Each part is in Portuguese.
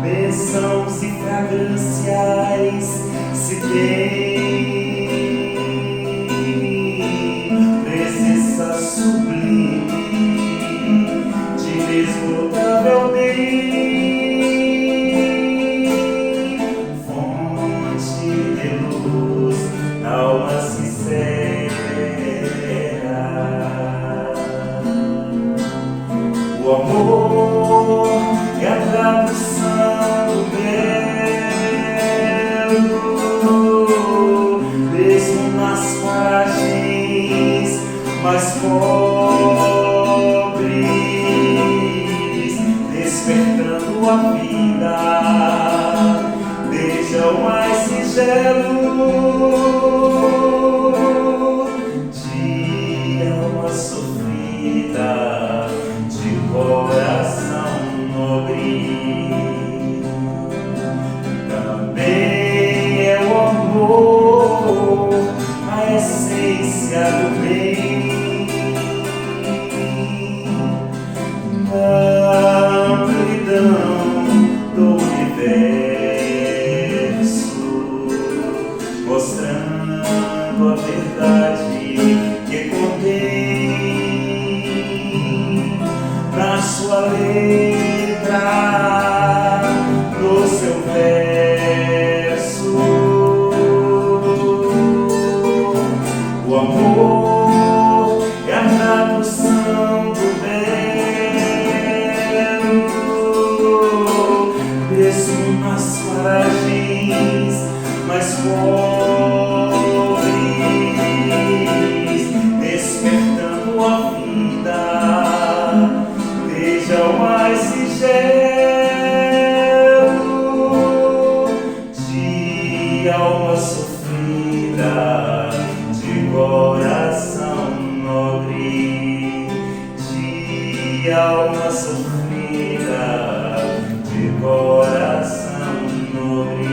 bênçãos e fragrâncias se tem, presença sublime de inesgotável bem, fonte de luz, alma sincera. O amor é a tradução do belo, mesmo nas paragens mais pobres, despertando a vida desde o mais singelo de alma sofrida, coração nobre. Também é o amor, a essência do bem, na amplidão do universo, mostrando a verdade que contém na sua letra, no seu verso. O amor é a tradução do belo, mesmo nas paragens mais pobres, despertando a vida desde o mais singelo de alma sofrida, de coração nobre, de alma sofrida, de coração nobre,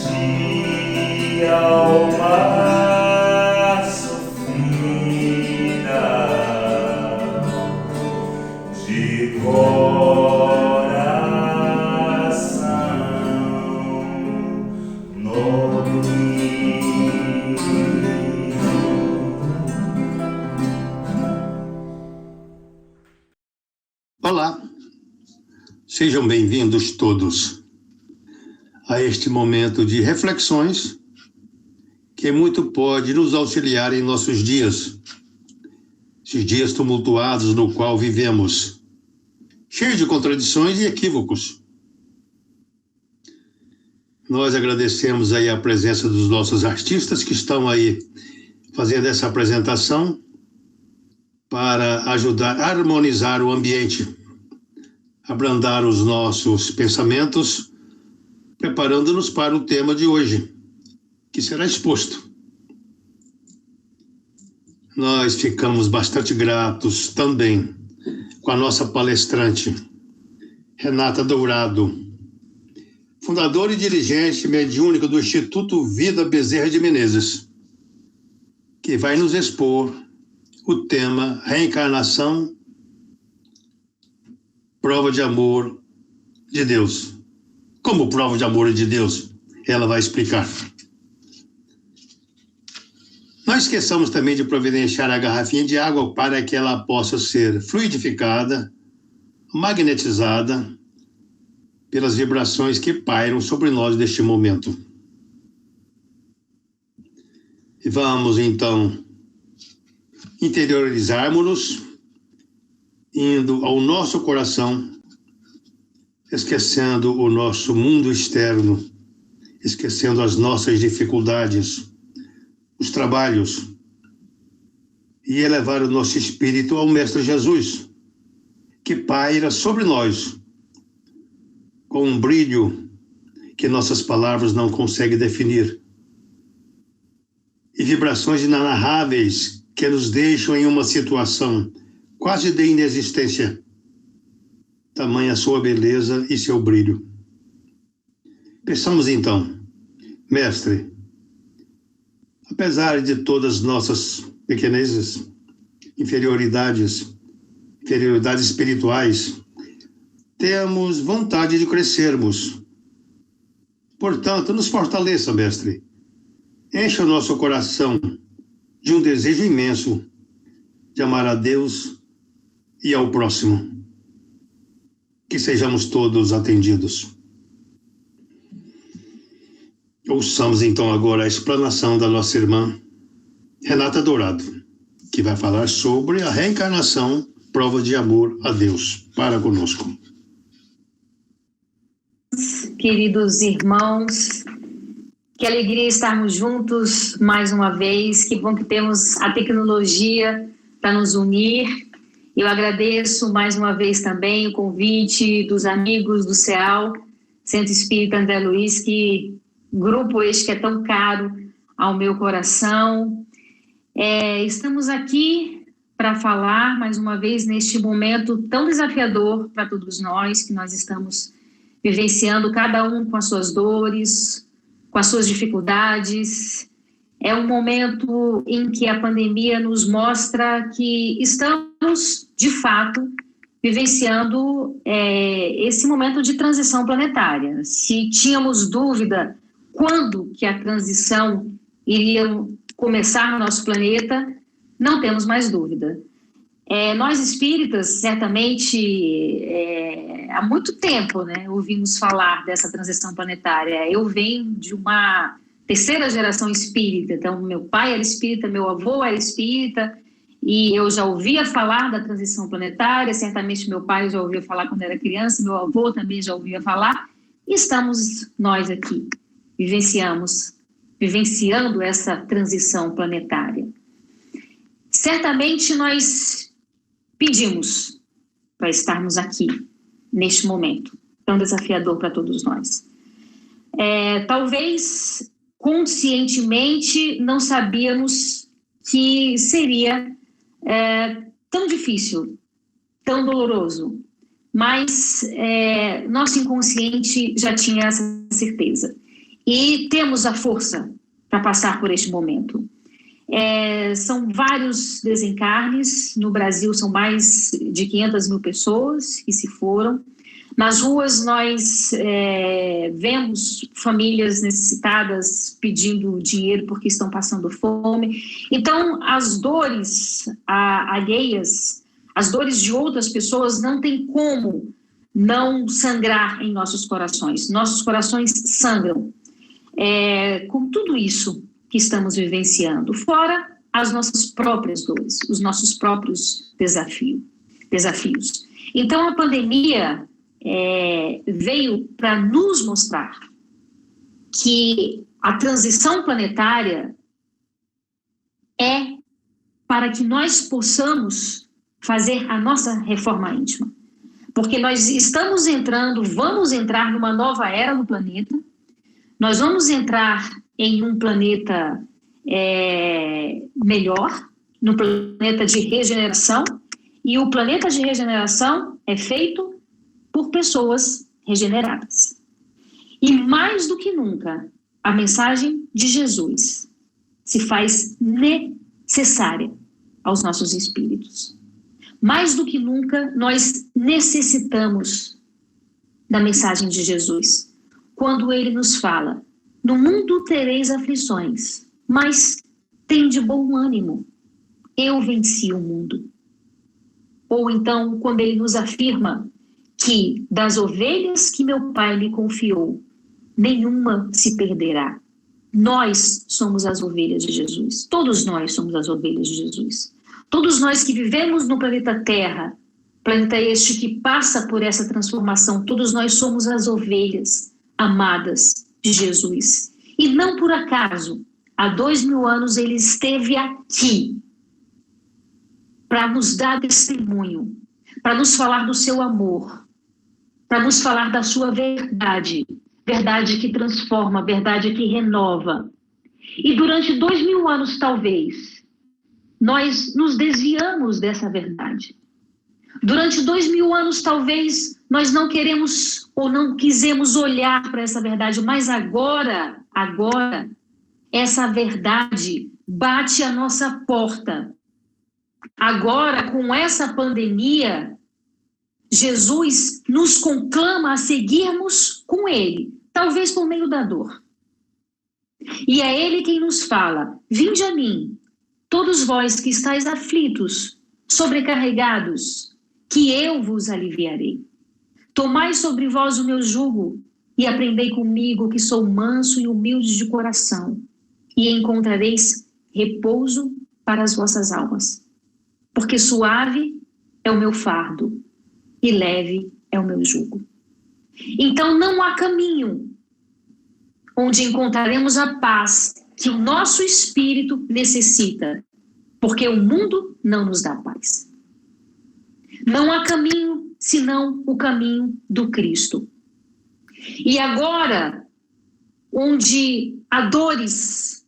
de alma sofrida, de coração nobre. Olá, sejam bem-vindos todos a este momento de reflexões que muito pode nos auxiliar em nossos dias, esses dias tumultuados no qual vivemos, cheios de contradições e equívocos. Nós agradecemos aí a presença dos nossos artistas que estão aí fazendo essa apresentação para ajudar a harmonizar o ambiente, abrandar os nossos pensamentos, preparando-nos para o tema de hoje, que será exposto. Nós ficamos bastante gratos também com a nossa palestrante, Renata Dourado, fundadora e dirigente mediúnica do Instituto Vida Bezerra de Menezes, que vai nos expor o tema Reencarnação, prova de amor de Deus. Como prova de amor de Deus? Ela vai explicar. Não esqueçamos também de providenciar a garrafinha de água para que ela possa ser fluidificada, magnetizada pelas vibrações que pairam sobre nós neste momento. E vamos, então, interiorizarmos-nos, indo ao nosso coração, esquecendo o nosso mundo externo, esquecendo as nossas dificuldades, os trabalhos, e elevar o nosso espírito ao Mestre Jesus, que paira sobre nós, com um brilho que nossas palavras não conseguem definir, e vibrações inenarráveis que nos deixam em uma situação quase de inexistência, tamanha sua beleza e seu brilho. Peçamos então, Mestre, apesar de todas nossas pequenezas, inferioridades espirituais, temos vontade de crescermos. Portanto, nos fortaleça, Mestre. Encha o nosso coração de um desejo imenso de amar a Deus e ao próximo. Que sejamos todos atendidos. Ouçamos então agora a explanação da nossa irmã Renata Dourado, que vai falar sobre a reencarnação, prova de amor a Deus para conosco. Queridos irmãos, que alegria estarmos juntos mais uma vez, que bom que temos a tecnologia para nos unir. Eu agradeço mais uma vez também o convite dos amigos do CEAL, Centro Espírita André Luiz, que grupo este que é tão caro ao meu coração. Estamos aqui para falar mais uma vez neste momento tão desafiador para todos nós, que nós estamos vivenciando, cada um com as suas dores, com as suas dificuldades. É um momento em que a pandemia nos mostra que estamos, de fato, vivenciando esse momento de transição planetária. Se tínhamos dúvida quando que a transição iria começar no nosso planeta, não temos mais dúvida. Nós espíritas, certamente, há muito tempo, né, ouvimos falar dessa transição planetária. Eu venho de uma terceira geração espírita, então meu pai era espírita, meu avô era espírita, e eu já ouvia falar da transição planetária, certamente meu pai já ouvia falar quando era criança, meu avô também já ouvia falar, e estamos nós aqui, vivenciando essa transição planetária. Certamente nós pedimos para estarmos aqui, neste momento tão desafiador para todos nós. Talvez conscientemente não sabíamos que seria tão difícil, tão doloroso, mas nosso inconsciente já tinha essa certeza. E temos a força para passar por este momento. São vários desencarnes, no Brasil são mais de 500 mil pessoas que se foram. Nas ruas nós vemos famílias necessitadas pedindo dinheiro porque estão passando fome. Então as dores alheias, as dores de outras pessoas não tem como não sangrar em nossos corações. Nossos corações sangram com tudo isso que estamos vivenciando, fora as nossas próprias dores, os nossos próprios desafios. Então a pandemia veio para nos mostrar que a transição planetária é para que nós possamos fazer a nossa reforma íntima. Porque nós vamos entrar numa nova era no planeta, nós vamos entrar em um planeta melhor, no planeta de regeneração, e o planeta de regeneração é feito por pessoas regeneradas. E mais do que nunca, a mensagem de Jesus se faz necessária aos nossos espíritos. Mais do que nunca, nós necessitamos da mensagem de Jesus. Quando ele nos fala, no mundo tereis aflições, mas tende bom ânimo, eu venci o mundo. Ou então, quando ele nos afirma que das ovelhas que meu pai me confiou, nenhuma se perderá. Nós somos as ovelhas de Jesus. Todos nós somos as ovelhas de Jesus. Todos nós que vivemos no planeta Terra, planeta este que passa por essa transformação, todos nós somos as ovelhas amadas de Jesus. E não por acaso, há 2000 anos ele esteve aqui para nos dar testemunho, para nos falar do seu amor, para nos falar da sua verdade, verdade que transforma, verdade que renova. E durante 2000 anos, talvez, nós nos desviamos dessa verdade. Durante 2000 anos, talvez, nós não queremos ou não quisemos olhar para essa verdade, mas agora, essa verdade bate à nossa porta. Agora, com essa pandemia, Jesus nos conclama a seguirmos com Ele, talvez por meio da dor. E é Ele quem nos fala: vinde a mim, todos vós que estáis aflitos, sobrecarregados, que eu vos aliviarei. Tomai sobre vós o meu jugo e aprendei comigo, que sou manso e humilde de coração, e encontrareis repouso para as vossas almas. Porque suave é o meu fardo e leve é o meu jugo. Então não há caminho onde encontraremos a paz que o nosso espírito necessita, porque o mundo não nos dá paz. Não há caminho senão o caminho do Cristo. E agora, onde há dores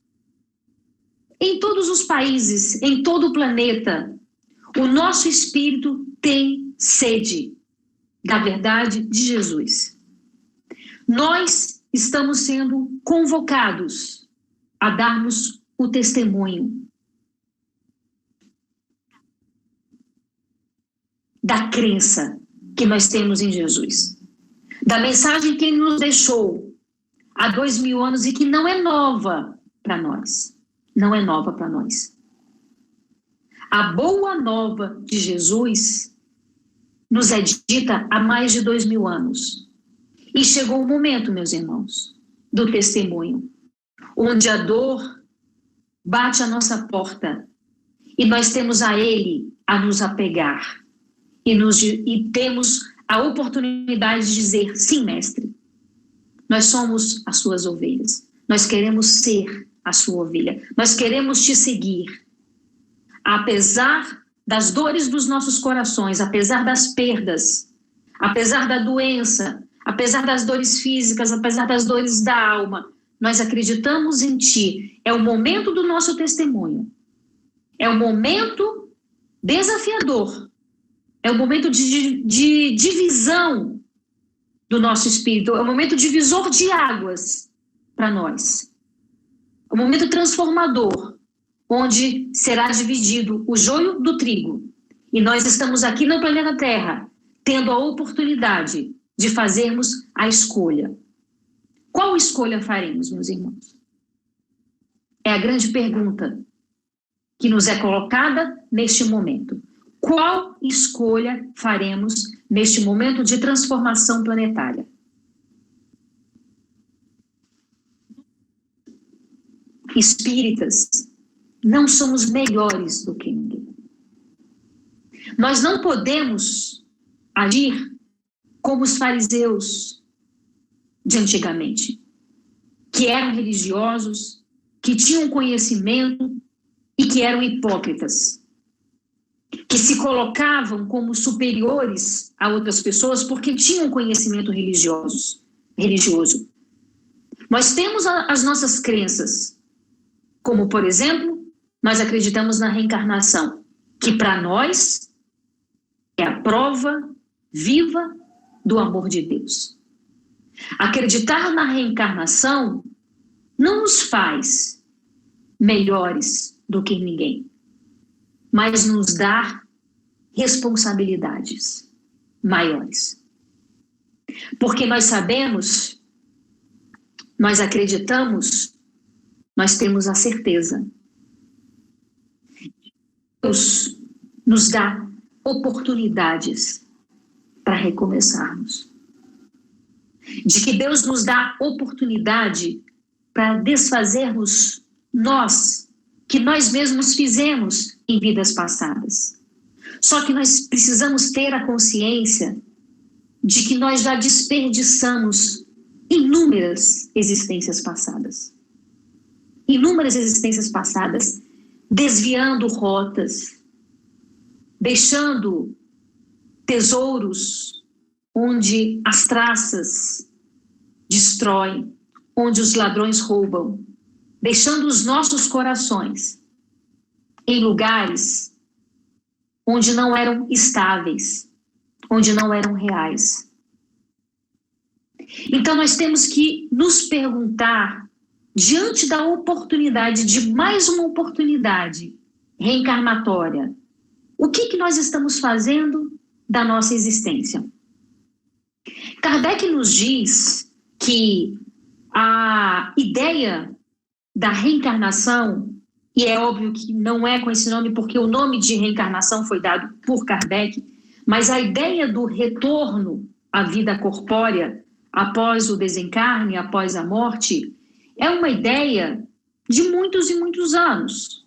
em todos os países, em todo o planeta, o nosso espírito tem sede da verdade de Jesus. Nós estamos sendo convocados a darmos o testemunho da crença que nós temos em Jesus, da mensagem que Ele nos deixou há 2000 anos e que não é nova para nós. Não é nova para nós. A boa nova de Jesus nos é dita há mais de 2000 anos. E chegou o momento, meus irmãos, do testemunho, onde a dor bate à nossa porta e nós temos a Ele a nos apegar e temos a oportunidade de dizer: sim, mestre, nós somos as suas ovelhas, nós queremos ser a sua ovelha, nós queremos te seguir. Apesar das dores dos nossos corações, apesar das perdas, apesar da doença, apesar das dores físicas, apesar das dores da alma, nós acreditamos em ti. É o momento do nosso testemunho. É um momento desafiador. É um momento de divisão do nosso espírito. É um momento divisor de águas para nós. É um momento transformador, onde será dividido o joio do trigo. E nós estamos aqui no planeta Terra, tendo a oportunidade de fazermos a escolha. Qual escolha faremos, meus irmãos? É a grande pergunta que nos é colocada neste momento. Qual escolha faremos neste momento de transformação planetária? Espíritas, não somos melhores do que ninguém. Nós não podemos agir como os fariseus de antigamente, que eram religiosos, que tinham conhecimento e que eram hipócritas, que se colocavam como superiores a outras pessoas porque tinham conhecimento religioso. Nós temos as nossas crenças, como, por exemplo, nós acreditamos na reencarnação, que para nós é a prova viva do amor de Deus. Acreditar na reencarnação não nos faz melhores do que ninguém, mas nos dá responsabilidades maiores. Porque nós sabemos, nós acreditamos, nós temos a certeza. Deus nos dá oportunidades para recomeçarmos. De que Deus nos dá oportunidade para desfazermos que nós mesmos fizemos em vidas passadas. Só que nós precisamos ter a consciência de que nós já desperdiçamos inúmeras existências passadas. Inúmeras existências passadas, desviando rotas, deixando tesouros onde as traças destroem, onde os ladrões roubam, deixando os nossos corações em lugares onde não eram estáveis, onde não eram reais. Então nós temos que nos perguntar, diante da oportunidade, de mais uma oportunidade reencarnatória, o que nós estamos fazendo da nossa existência. Kardec nos diz que a ideia da reencarnação, e é óbvio que não é com esse nome porque o nome de reencarnação foi dado por Kardec, mas a ideia do retorno à vida corpórea após o desencarne, após a morte, é uma ideia de muitos e muitos anos.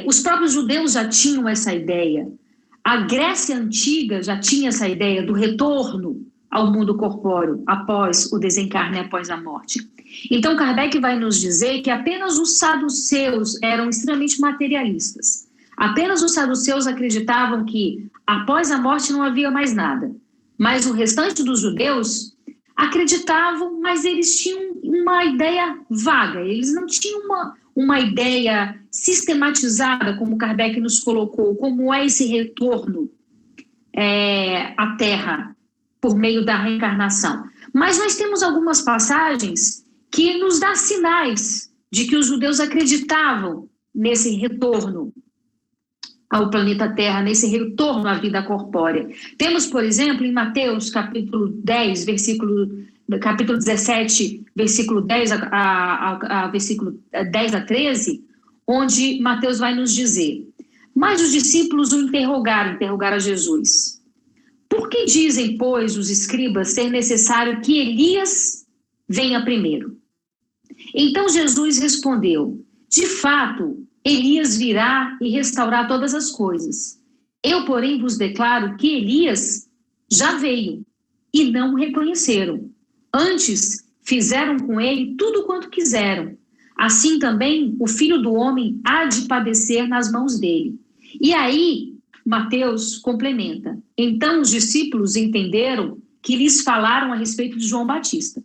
Os próprios judeus já tinham essa ideia. A Grécia Antiga já tinha essa ideia do retorno ao mundo corpóreo após o desencarne, após a morte. Então, Kardec vai nos dizer que apenas os saduceus eram extremamente materialistas. Apenas os saduceus acreditavam que após a morte não havia mais nada. Mas o restante dos judeus acreditavam, mas eles tinham uma ideia vaga. Eles não tinham uma ideia sistematizada, como Kardec nos colocou, como é esse retorno à Terra por meio da reencarnação. Mas nós temos algumas passagens que nos dão sinais de que os judeus acreditavam nesse retorno ao planeta Terra, nesse retorno à vida corpórea. Temos, por exemplo, em Mateus, capítulo 10, capítulo 17, versículo 10 versículo 10 a 13, onde Mateus vai nos dizer: mas os discípulos o interrogaram a Jesus. Por que dizem, pois, os escribas ser necessário que Elias venha primeiro? Então Jesus respondeu: de fato, Elias virá e restaurar todas as coisas. Eu, porém, vos declaro que Elias já veio e não o reconheceram. Antes, fizeram com ele tudo quanto quiseram. Assim também o Filho do Homem há de padecer nas mãos dele. E aí, Mateus complementa: então os discípulos entenderam que lhes falaram a respeito de João Batista.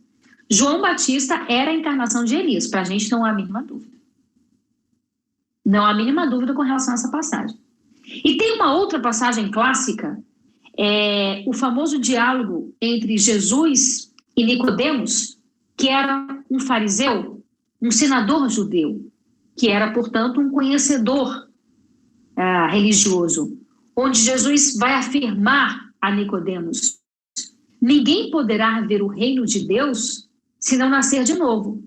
João Batista era a encarnação de Elias, para a gente não há a mínima dúvida. Não há a mínima dúvida com relação a essa passagem. E tem uma outra passagem clássica, o famoso diálogo entre Jesus e Nicodemos, que era um fariseu, um senador judeu, que era, portanto, um conhecedor religioso, onde Jesus vai afirmar a Nicodemos: ninguém poderá ver o reino de Deus se não nascer de novo.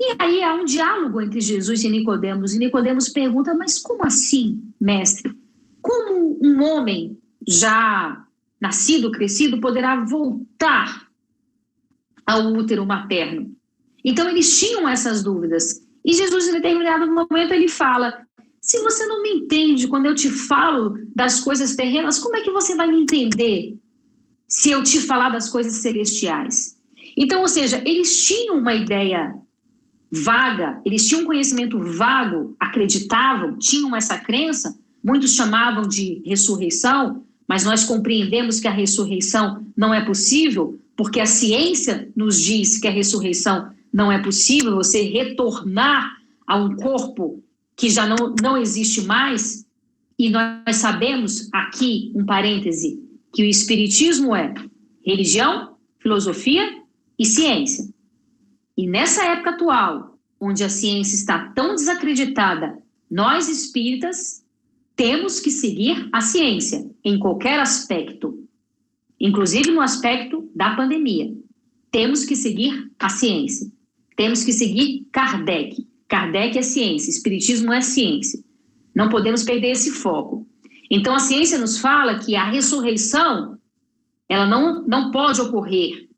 E aí há um diálogo entre Jesus e Nicodemos pergunta: mas como assim, mestre? Como um homem já nascido, crescido, poderá voltar ao útero materno? Então eles tinham essas dúvidas. E Jesus, em determinado momento, ele fala: se você não me entende quando eu te falo das coisas terrenas, como é que você vai me entender se eu te falar das coisas celestiais? Então, ou seja, eles tinham uma ideia vaga, eles tinham um conhecimento vago, acreditavam, tinham essa crença, muitos chamavam de ressurreição, mas nós compreendemos que a ressurreição não é possível, porque a ciência nos diz que a ressurreição não é possível, você retornar a um corpo que já não existe mais, e nós sabemos, aqui um parêntese, que o espiritismo é religião, filosofia e ciência. E nessa época atual, onde a ciência está tão desacreditada, nós espíritas temos que seguir a ciência em qualquer aspecto, inclusive no aspecto da pandemia. Temos que seguir a ciência. Temos que seguir Kardec. Kardec é ciência, espiritismo é ciência. Não podemos perder esse foco. Então a ciência nos fala que a ressurreição, ela não pode ocorrer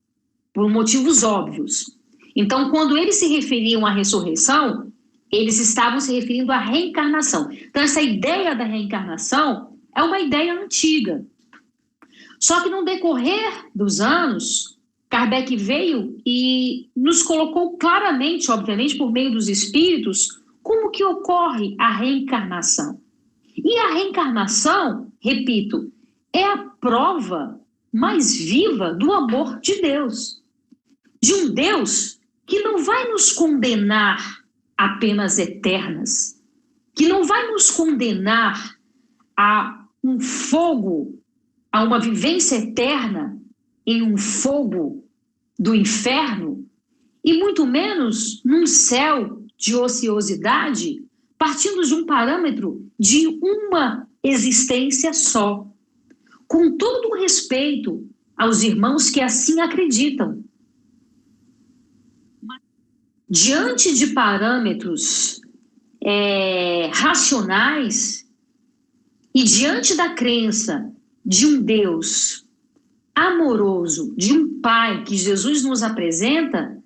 por motivos óbvios. Então, quando eles se referiam à ressurreição, eles estavam se referindo à reencarnação. Então, essa ideia da reencarnação é uma ideia antiga. Só que no decorrer dos anos, Kardec veio e nos colocou claramente, obviamente, por meio dos espíritos, como que ocorre a reencarnação. E a reencarnação, repito, é a prova mais viva do amor de Deus. De um Deus que não vai nos condenar a penas eternas, que não vai nos condenar a um fogo, a uma vivência eterna em um fogo do inferno, e muito menos num céu de ociosidade, partindo de um parâmetro de uma existência só. com todo o respeito aos irmãos que assim acreditam. Diante de parâmetros racionais e diante da crença de um Deus amoroso, de um Pai que Jesus nos apresenta,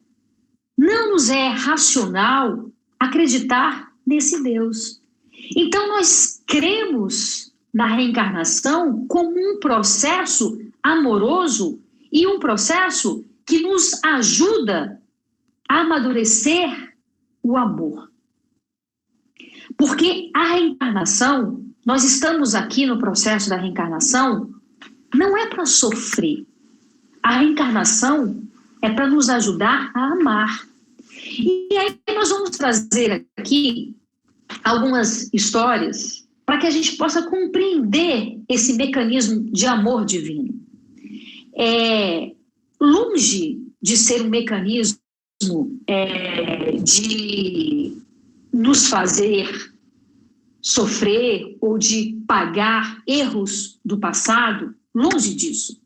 não nos é racional acreditar nesse Deus. Então nós cremos na reencarnação como um processo amoroso e um processo que nos ajuda a amadurecer o amor. Porque a reencarnação, nós estamos aqui no processo da reencarnação, não é para sofrer. A reencarnação é para nos ajudar a amar. E aí nós vamos trazer aqui algumas histórias para que a gente possa compreender esse mecanismo de amor divino. Longe de ser um mecanismo de nos fazer sofrer ou de pagar erros do passado, longe disso.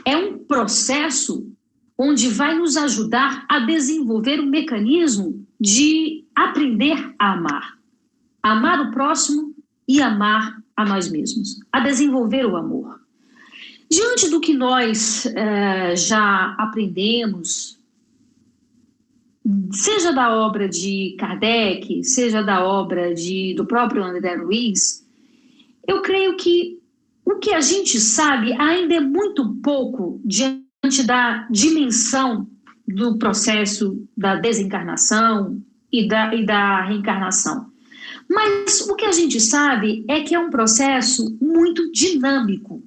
É um processo onde vai nos ajudar a desenvolver um mecanismo de aprender a amar. Amar o próximo e amar a nós mesmos. A desenvolver o amor. Diante do que nós já aprendemos, seja da obra de Kardec, seja da obra do próprio André Luiz, eu creio que o que a gente sabe ainda é muito pouco diante da dimensão do processo da desencarnação e da reencarnação. Mas o que a gente sabe é que é um processo muito dinâmico.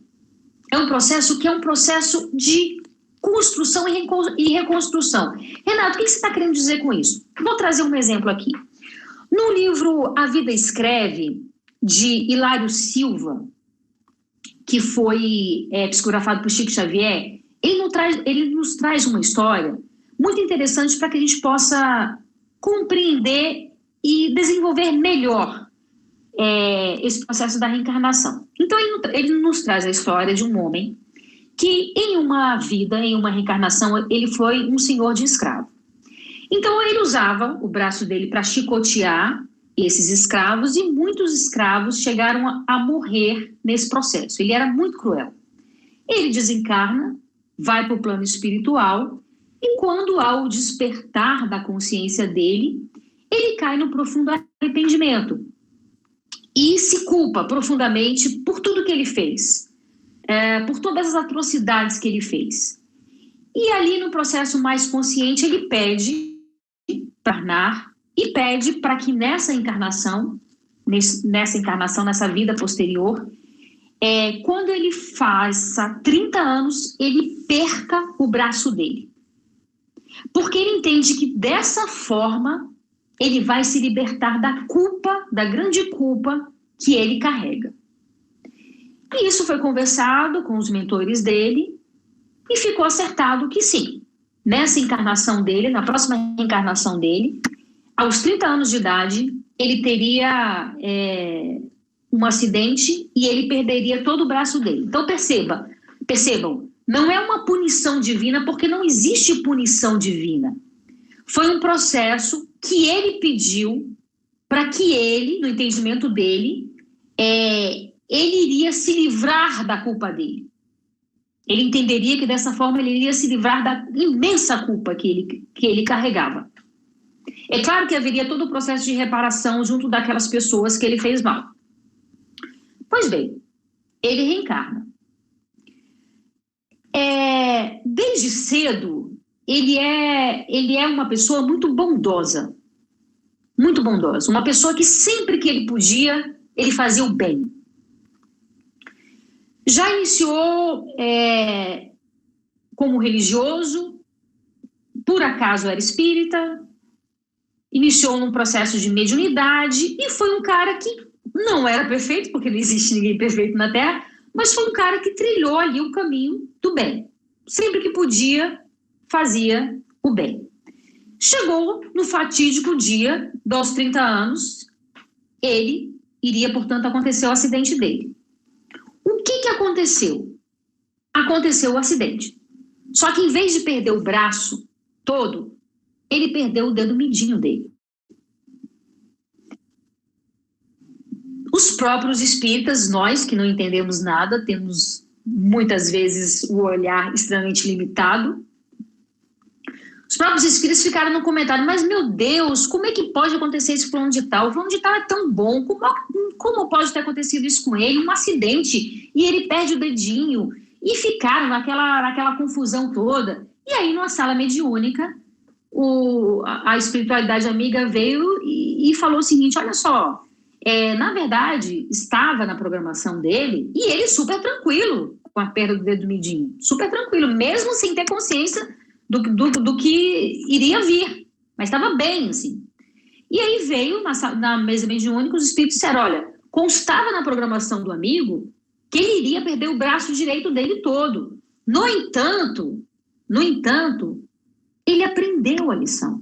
É um processo que é um processo de construção e reconstrução. Renato, o que você está querendo dizer com isso? Vou trazer um exemplo aqui. No livro A Vida Escreve, de Hilário Silva, que foi psicografado por Chico Xavier, ele nos traz uma história muito interessante para que a gente possa compreender e desenvolver melhor esse processo da reencarnação. Então, ele nos traz a história de um homem que em uma vida, em uma reencarnação, ele foi um senhor de escravo. Então, ele usava o braço dele para chicotear esses escravos e muitos escravos chegaram a morrer nesse processo. Ele era muito cruel. Ele desencarna, vai para o plano espiritual e quando há o despertar da consciência dele, ele cai no profundo arrependimento e se culpa profundamente por tudo que ele fez. Por todas as atrocidades que ele fez. E ali no processo mais consciente ele pede para encarnar e pede para que nessa encarnação, nessa vida posterior, quando ele faça 30 anos, ele perca o braço dele. Porque ele entende que dessa forma ele vai se libertar da culpa, da grande culpa que ele carrega. E isso foi conversado com os mentores dele e ficou acertado que sim, nessa encarnação dele, na próxima reencarnação dele, aos 30 anos de idade, ele teria um acidente e ele perderia todo o braço dele. Então percebam, não é uma punição divina porque não existe punição divina. Foi um processo que ele pediu para que ele, no entendimento dele, ele iria se livrar da culpa dele. Ele entenderia que dessa forma ele iria se livrar da imensa culpa que ele carregava. É claro que haveria todo o processo de reparação junto daquelas pessoas que ele fez mal. Pois bem, ele reencarna. Desde cedo, ele é uma pessoa muito bondosa. Muito bondosa. Uma pessoa que sempre que ele podia, ele fazia o bem. Já iniciou como religioso, por acaso era espírita, iniciou num processo de mediunidade e foi um cara que não era perfeito, porque não existe ninguém perfeito na Terra, mas foi um cara que trilhou ali o caminho do bem. Sempre que podia, fazia o bem. Chegou no fatídico dia dos 30 anos, portanto, acontecer o acidente dele. O O que aconteceu? Aconteceu o acidente. Só que em vez de perder o braço todo, ele perdeu o dedo midinho dele. Os próprios espíritas, nós que não entendemos nada, temos muitas vezes o olhar extremamente limitado. Os próprios espíritas ficaram no comentário, mas meu Deus, como é que pode acontecer isso com o fulano de tal? O fulano de tal é tão bom, como pode ter acontecido isso com ele? Um acidente, e ele perde o dedinho. E ficaram naquela confusão toda. E aí, numa sala mediúnica, a espiritualidade amiga veio e falou o seguinte, olha só, na verdade, estava na programação dele, e ele super tranquilo com a perda do dedo midinho, super tranquilo, mesmo sem ter consciência do que iria vir, mas estava bem, assim. E aí veio, na mesa mediúnica, os espíritos disseram, olha, constava na programação do amigo que ele iria perder o braço direito dele todo. No entanto, ele aprendeu a lição.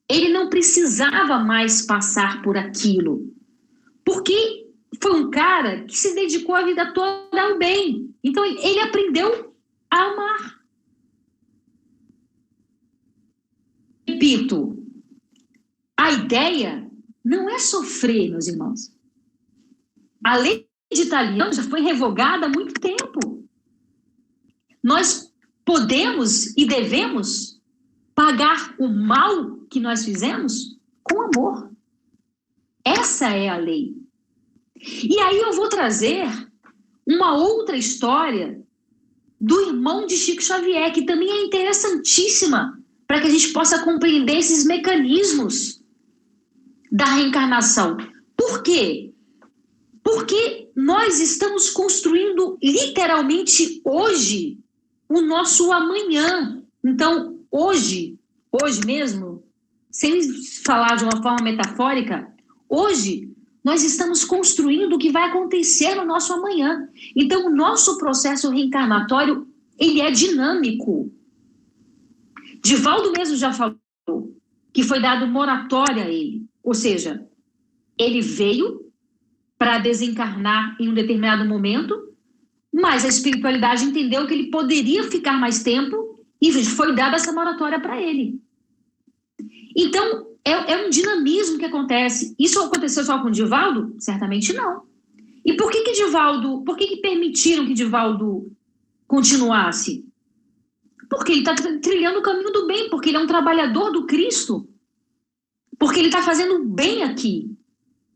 Ele não precisava mais passar por aquilo, porque foi um cara que se dedicou a vida toda ao bem. Então, ele aprendeu a amar. Repito, a ideia não é sofrer, meus irmãos. A lei de Italiano já foi revogada há muito tempo. Nós podemos e devemos pagar o mal que nós fizemos com amor. Essa é a lei. E aí eu vou trazer uma outra história do irmão de Chico Xavier, que também é interessantíssima para que a gente possa compreender esses mecanismos da reencarnação. Por quê? Porque nós estamos construindo literalmente hoje o nosso amanhã. Então, hoje mesmo, sem falar de uma forma metafórica, hoje nós estamos construindo o que vai acontecer no nosso amanhã. Então, o nosso processo reencarnatório, ele é dinâmico. Divaldo mesmo já falou que foi dado moratória a ele. Ou seja, ele veio para desencarnar em um determinado momento, mas a espiritualidade entendeu que ele poderia ficar mais tempo e foi dada essa moratória para ele. Então, é um dinamismo que acontece. Isso aconteceu só com o Divaldo? Certamente não. E por que permitiram que Divaldo continuasse? Porque ele está trilhando o caminho do bem, porque ele é um trabalhador do Cristo, porque ele está fazendo bem aqui,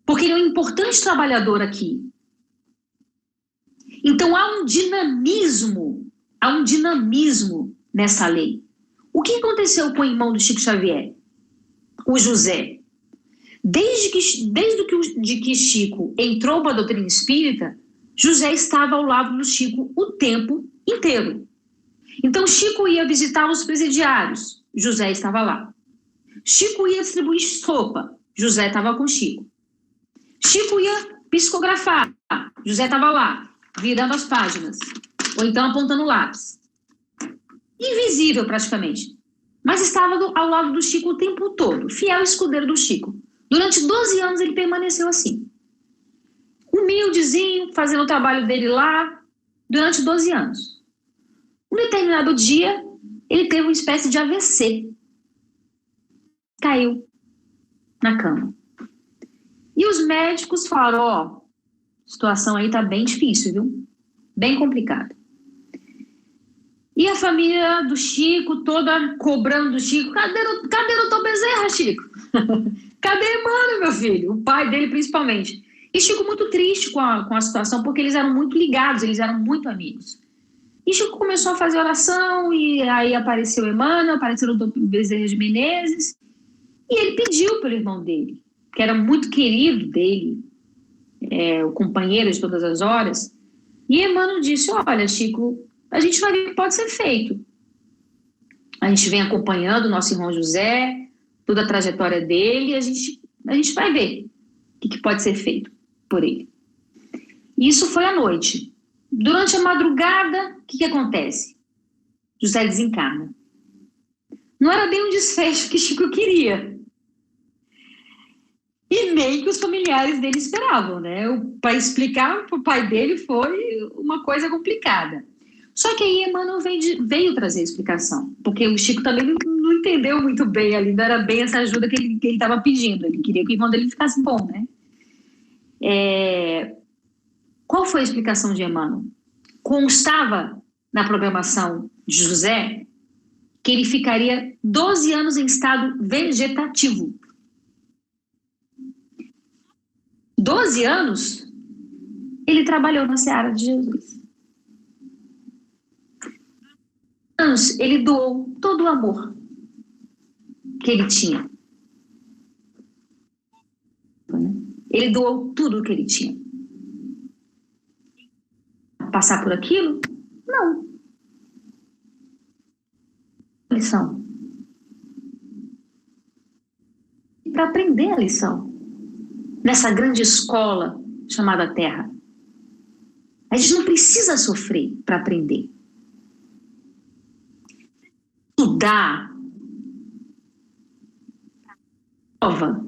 porque ele é um importante trabalhador aqui. Então há um dinamismo nessa lei. O que aconteceu com o irmão do Chico Xavier? O José. Desde que Chico entrou para a doutrina espírita, José estava ao lado do Chico o tempo inteiro. Então Chico ia visitar os presidiários, José estava lá. Chico ia distribuir sopa, José estava com Chico. Chico ia psicografar, José estava lá, virando as páginas, ou então apontando o lápis. Invisível praticamente, mas estava ao lado do Chico o tempo todo, fiel escudeiro do Chico. Durante 12 anos ele permaneceu assim, humildezinho, fazendo o trabalho dele lá, durante 12 anos. Um determinado dia, ele teve uma espécie de AVC. Caiu na cama. E os médicos falaram, a situação aí tá bem difícil, viu? Bem complicada. E a família do Chico, toda cobrando do Chico, cadê o doutor Bezerra, Chico? Cadê Emmanuel, meu filho? O pai dele, principalmente. E Chico muito triste com a situação, porque eles eram muito ligados, eles eram muito amigos. E Chico começou a fazer oração, e aí apareceu Emmanuel, apareceu o doutor Bezerra de Menezes, e ele pediu pelo irmão dele, que era muito querido dele, o companheiro de todas as horas, e Emmanuel disse, olha, Chico, a gente vai ver o que pode ser feito. A gente vem acompanhando o nosso irmão José, toda a trajetória dele, e a gente vai ver o que pode ser feito por ele. Isso foi à noite. Durante a madrugada, o que acontece? José desencarna. Não era bem um desfecho que Chico queria. E nem que os familiares dele esperavam, né? Para explicar para o pai dele foi uma coisa complicada. Só que aí Emmanuel veio trazer a explicação, porque o Chico também não entendeu muito bem ali, não era bem essa ajuda que ele estava pedindo, ele queria que o irmão dele ficasse bom, né? Qual foi a explicação de Emmanuel? Constava na programação de José que ele ficaria 12 anos em estado vegetativo. 12 anos, ele trabalhou na seara de Jesus. Anos, ele doou todo o amor que ele tinha. Ele doou tudo o que ele tinha. Passar por aquilo? Não. Lição. Para aprender a lição. Nessa grande escola chamada Terra. A gente não precisa sofrer para aprender. Estudar, prova,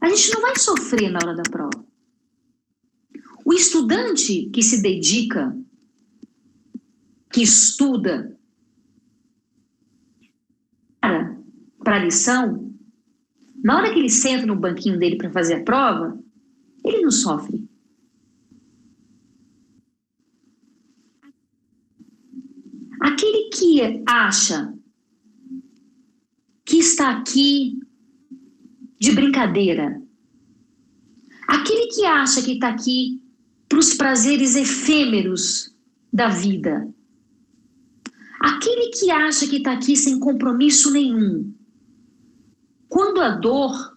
a gente não vai sofrer na hora da prova. O estudante que se dedica, que estuda para a lição, na hora que ele senta no banquinho dele para fazer a prova, ele não sofre. Aquele que acha que está aqui de brincadeira, aquele que acha que está aqui para os prazeres efêmeros da vida, aquele que acha que está aqui sem compromisso nenhum, quando a dor,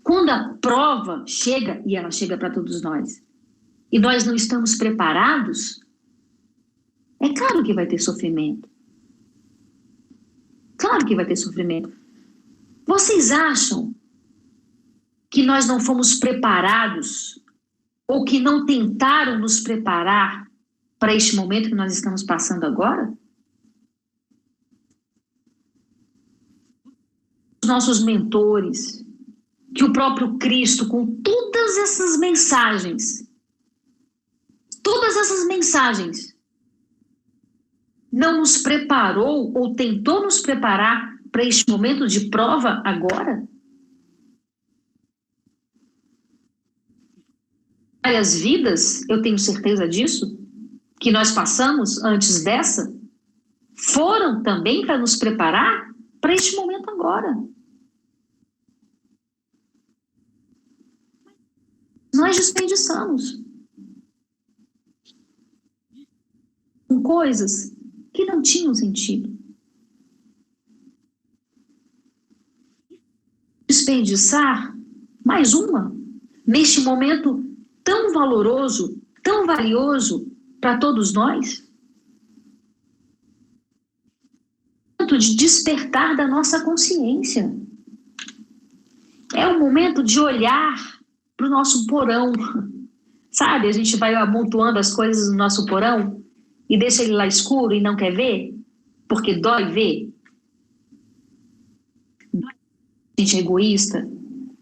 quando a prova chega, e ela chega para todos nós, e nós não estamos preparados, é claro que vai ter sofrimento. Claro que vai ter sofrimento. Vocês acham que nós não fomos preparados ou que não tentaram nos preparar para este momento que nós estamos passando agora? Os nossos mentores, que o próprio Cristo, com todas essas mensagens, não nos preparou ou tentou nos preparar para este momento de prova agora? Várias vidas, eu tenho certeza disso, que nós passamos antes dessa, foram também para nos preparar para este momento agora. Nós desperdiçamos com coisas que não tinham sentido. Desperdiçar mais uma, neste momento tão valoroso, tão valioso para todos nós. De despertar da nossa consciência. É o momento de olhar para o nosso porão. Sabe, a gente vai amontoando as coisas no nosso porão e deixa ele lá escuro e não quer ver, porque dói ver. Que a gente é egoísta,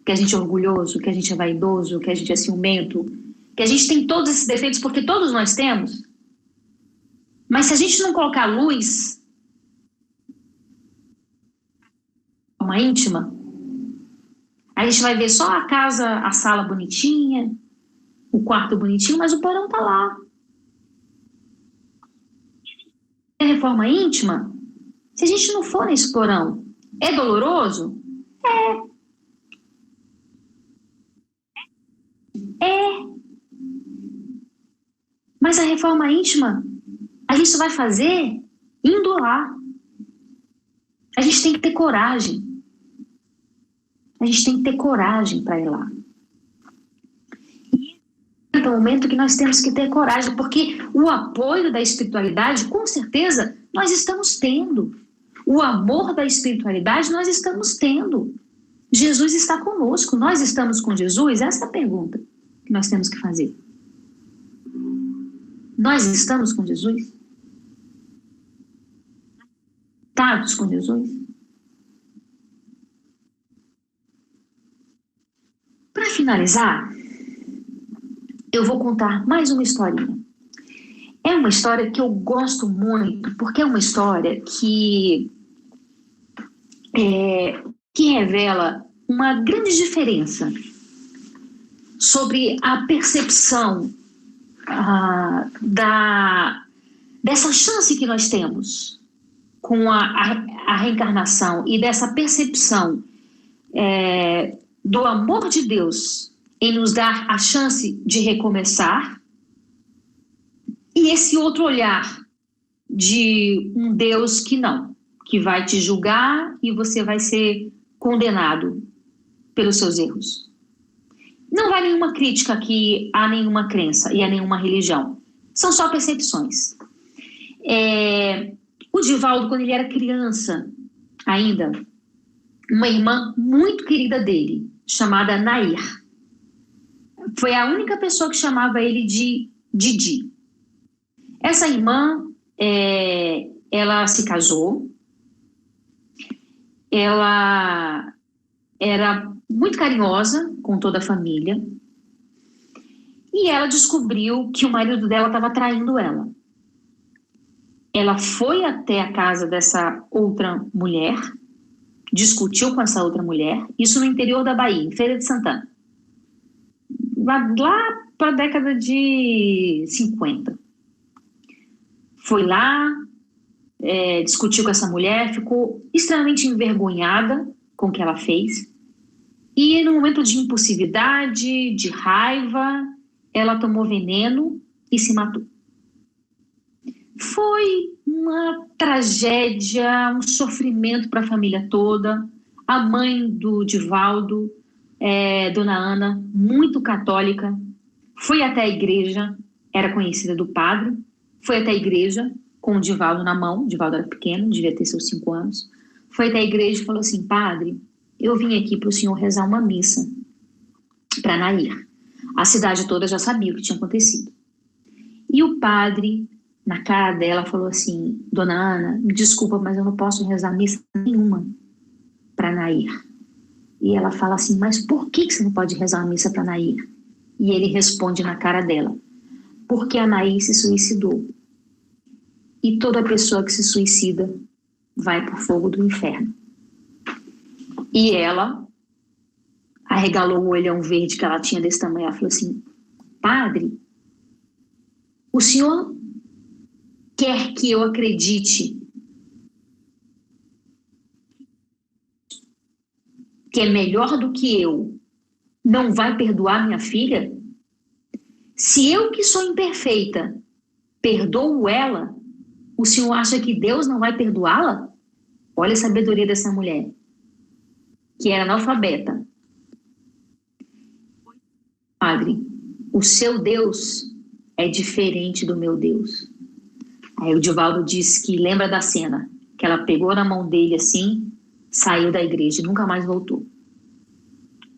que a gente é orgulhoso, que a gente é vaidoso, que a gente é ciumento, que a gente tem todos esses defeitos, porque todos nós temos. Mas se a gente não colocar luz, uma íntima, a gente vai ver só a casa, a sala bonitinha, o quarto bonitinho, mas o porão tá lá. A reforma íntima, se a gente não for nesse porão, é doloroso? É. Mas a reforma íntima, a gente só vai fazer indo lá. A gente tem que ter coragem. A gente tem que ter coragem para ir lá. E é o momento que nós temos que ter coragem, porque o apoio da espiritualidade, com certeza, nós estamos tendo. O amor da espiritualidade, nós estamos tendo. Jesus está conosco. Nós estamos com Jesus? Essa é a pergunta que nós temos que fazer. Nós estamos com Jesus? Estamos com Jesus? finalizar, eu vou contar mais uma historinha. É uma história que eu gosto muito, porque é uma história que revela uma grande diferença sobre a percepção dessa chance que nós temos com a reencarnação e dessa percepção do amor de Deus em nos dar a chance de recomeçar, e esse outro olhar de um Deus que vai te julgar e você vai ser condenado pelos seus erros. Não vai nenhuma crítica aqui a nenhuma crença e a nenhuma religião. São só percepções. O Divaldo, quando ele era criança ainda, uma irmã muito querida dele, chamada Nair, foi a única pessoa que chamava ele de Didi. Essa irmã, ela se casou, ela era muito carinhosa com toda a família e ela descobriu que o marido dela estava traindo ela. Ela foi até a casa dessa outra mulher, discutiu com essa outra mulher, isso no interior da Bahia, em Feira de Santana, lá para a década de 50. Foi lá, discutiu com essa mulher, ficou extremamente envergonhada com o que ela fez. E no momento de impulsividade, de raiva, ela tomou veneno e se matou. Foi uma tragédia, um sofrimento para a família toda. A mãe do Divaldo, Dona Ana, muito católica, foi até a igreja, era conhecida do padre, foi até a igreja com o Divaldo na mão. O Divaldo era pequeno, devia ter seus 5 anos. Foi até a igreja e falou assim: padre, eu vim aqui para o senhor rezar uma missa para Nair. A cidade toda já sabia o que tinha acontecido. E o padre, na cara dela, falou assim: Dona Ana, me desculpa, mas eu não posso rezar missa nenhuma para Nair. E ela fala assim: mas por que você não pode rezar uma missa para Nair? E ele responde na cara dela: porque a Nair se suicidou. E toda pessoa que se suicida vai para o fogo do inferno. E ela arregalou o olhão verde que ela tinha desse tamanho. Ela falou assim: padre, o senhor quer que eu acredite que é melhor do que eu não vai perdoar minha filha? Se eu, que sou imperfeita, perdoo ela, o senhor acha que Deus não vai perdoá-la? Olha a sabedoria dessa mulher, que era analfabeta. Padre, o seu Deus é diferente do meu Deus. Aí o Divaldo disse que lembra da cena, que ela pegou na mão dele assim, saiu da igreja e nunca mais voltou.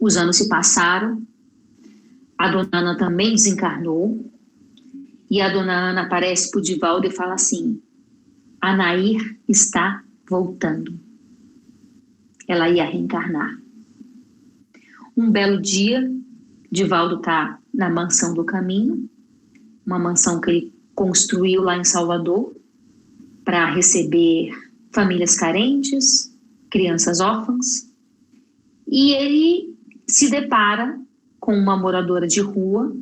Os anos se passaram, a Dona Ana também desencarnou, e a Dona Ana aparece para o Divaldo e fala assim: a Nair está voltando. Ela ia reencarnar. Um belo dia, Divaldo está na Mansão do Caminho, uma mansão que ele construiu lá em Salvador para receber famílias carentes, crianças órfãs, e ele se depara com uma moradora de rua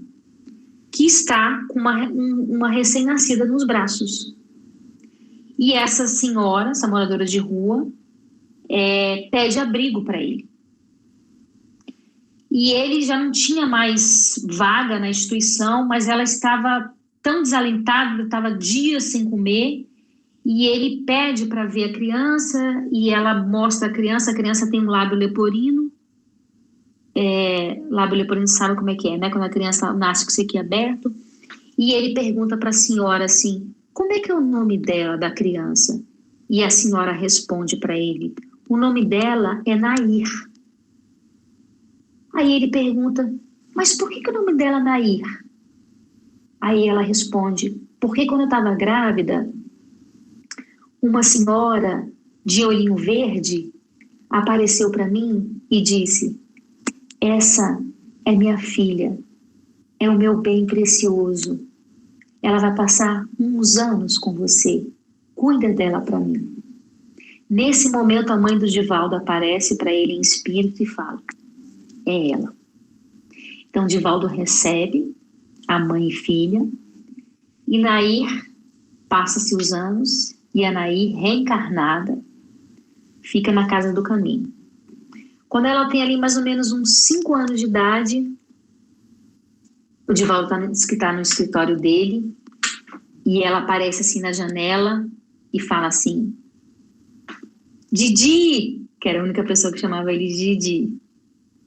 que está com uma recém-nascida nos braços. E essa senhora, essa moradora de rua, pede abrigo para ele. E ele já não tinha mais vaga na instituição, mas ela estava tão desalentada, estava dias sem comer, e ele pede para ver a criança, e ela mostra a criança tem um lábio leporino. Lábio leporino, sabe como é que é, né? Quando a criança nasce com isso aqui aberto. E ele pergunta para a senhora assim: como é que é o nome dela, da criança? E a senhora responde para ele: o nome dela é Nair. Aí ele pergunta: mas por que o nome dela é Nair? Aí ela responde: porque quando eu estava grávida, uma senhora de olhinho verde apareceu para mim e disse: essa é minha filha, é o meu bem precioso. Ela vai passar uns anos com você. Cuida dela para mim. Nesse momento, a mãe do Divaldo aparece para ele em espírito e fala: é ela. Então, Divaldo recebe a mãe e filha, e Nair, passa-se os anos, e a Nair, reencarnada, fica na Casa do Caminho. Quando ela tem ali mais ou menos uns 5 anos de idade, o Divaldo diz que está no escritório dele, e ela aparece assim na janela e fala assim: Didi, que era a única pessoa que chamava ele de Didi,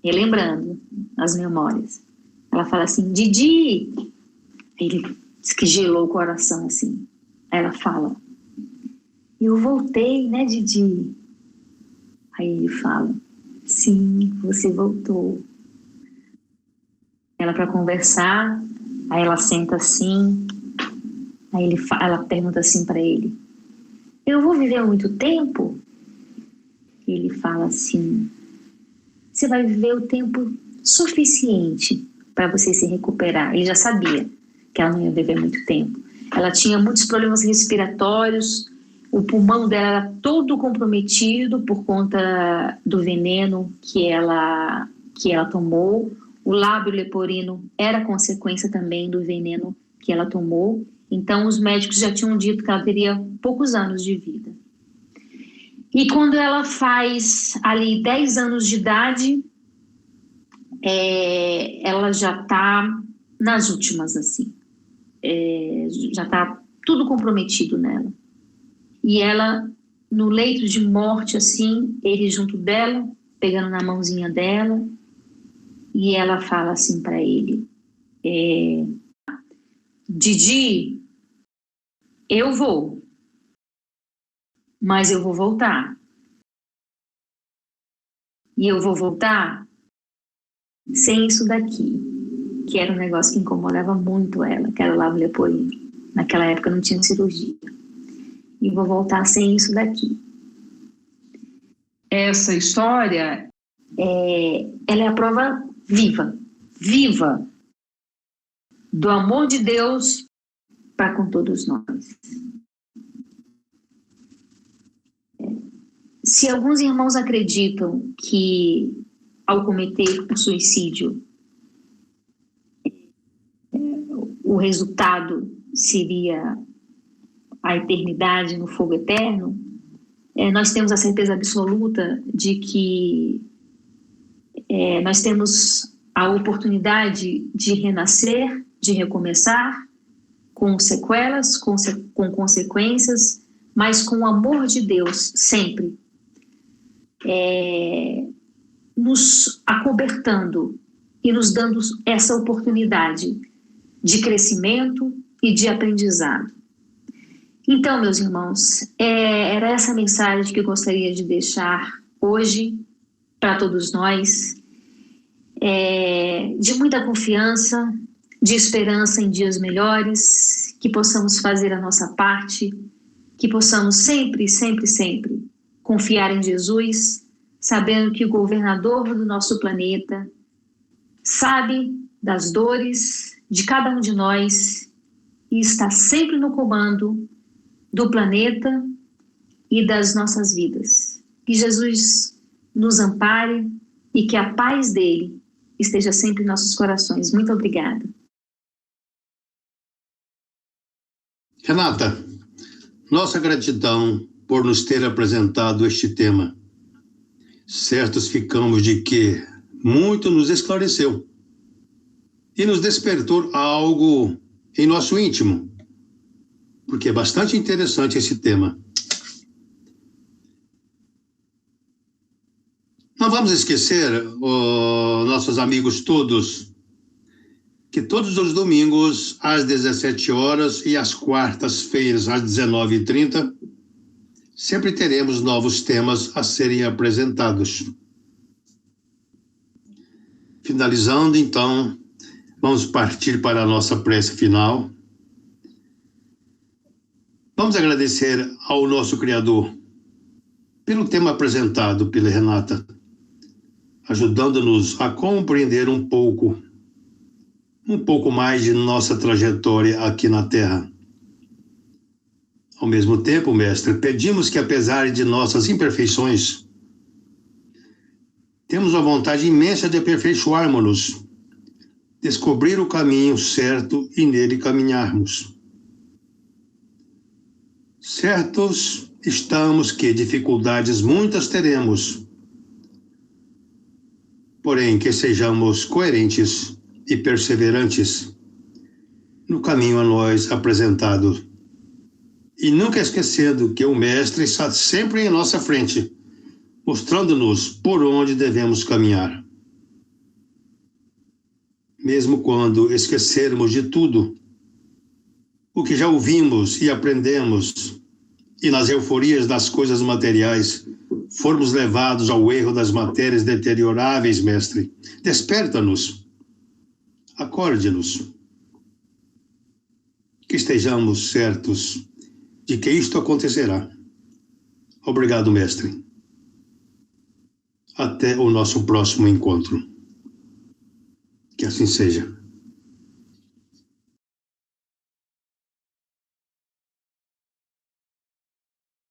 relembrando as memórias. Ela fala assim: Didi. Ele diz que gelou o coração assim. Aí ela fala: eu voltei, né, Didi? Aí ele fala: sim, você voltou. Ela para conversar, aí ela senta assim, aí ela pergunta assim para ele: eu vou viver muito tempo? Ele fala assim: você vai viver o tempo suficiente para você se recuperar. Ele já sabia que ela não ia viver muito tempo. Ela tinha muitos problemas respiratórios, o pulmão dela era todo comprometido por conta do veneno que ela tomou. O lábio leporino era consequência também do veneno que ela tomou. Então, os médicos já tinham dito que ela teria poucos anos de vida. E quando ela faz ali 10 anos de idade, ela já está nas últimas, assim. Já está tudo comprometido nela. E ela, no leito de morte, assim, ele junto dela, pegando na mãozinha dela, e ela fala assim para ele: Didi, eu vou, mas eu vou voltar. E eu vou voltar sem isso daqui, que era um negócio que incomodava muito ela, que era o lábio leporino. Naquela época não tinha cirurgia. E vou voltar sem isso daqui. Essa história, ela é a prova viva do amor de Deus para com todos nós. Se alguns irmãos acreditam que ao cometer o suicídio o resultado seria a eternidade no fogo eterno, nós temos a certeza absoluta de que nós temos a oportunidade de renascer, de recomeçar, com sequelas, com consequências, mas com o amor de Deus sempre nos acobertando e nos dando essa oportunidade de crescimento e de aprendizado. Então, meus irmãos, era essa mensagem que eu gostaria de deixar hoje para todos nós, de muita confiança, de esperança em dias melhores, que possamos fazer a nossa parte, que possamos sempre, sempre, sempre confiar em Jesus, sabendo que o governador do nosso planeta sabe das dores de cada um de nós e está sempre no comando do planeta e das nossas vidas. Que Jesus nos ampare e que a paz dele esteja sempre em nossos corações. Muito obrigada. Renata, nossa gratidão por nos ter apresentado este tema. Certos ficamos de que muito nos esclareceu e nos despertou algo em nosso íntimo, porque é bastante interessante esse tema. Não vamos esquecer, nossos amigos todos, que todos os domingos, às 17 horas e às quartas-feiras, às 19h30, sempre teremos novos temas a serem apresentados. Finalizando, então, vamos partir para a nossa prece final. Vamos agradecer ao nosso Criador pelo tema apresentado pela Renata. ajudando-nos a compreender um pouco mais de nossa trajetória aqui na Terra. Ao mesmo tempo, Mestre, pedimos que, apesar de nossas imperfeições, temos uma vontade imensa de aperfeiçoarmos-nos, descobrir o caminho certo e nele caminharmos. Certos estamos que dificuldades muitas teremos, porém que sejamos coerentes e perseverantes no caminho a nós apresentado, e nunca esquecendo que o Mestre está sempre em nossa frente, mostrando-nos por onde devemos caminhar. Mesmo quando esquecermos de tudo o que já ouvimos e aprendemos, e nas euforias das coisas materiais formos levados ao erro das matérias deterioráveis, Mestre, desperta-nos, acorde-nos, que estejamos certos de que isto acontecerá. Obrigado, Mestre. Até o nosso próximo encontro. Que assim seja.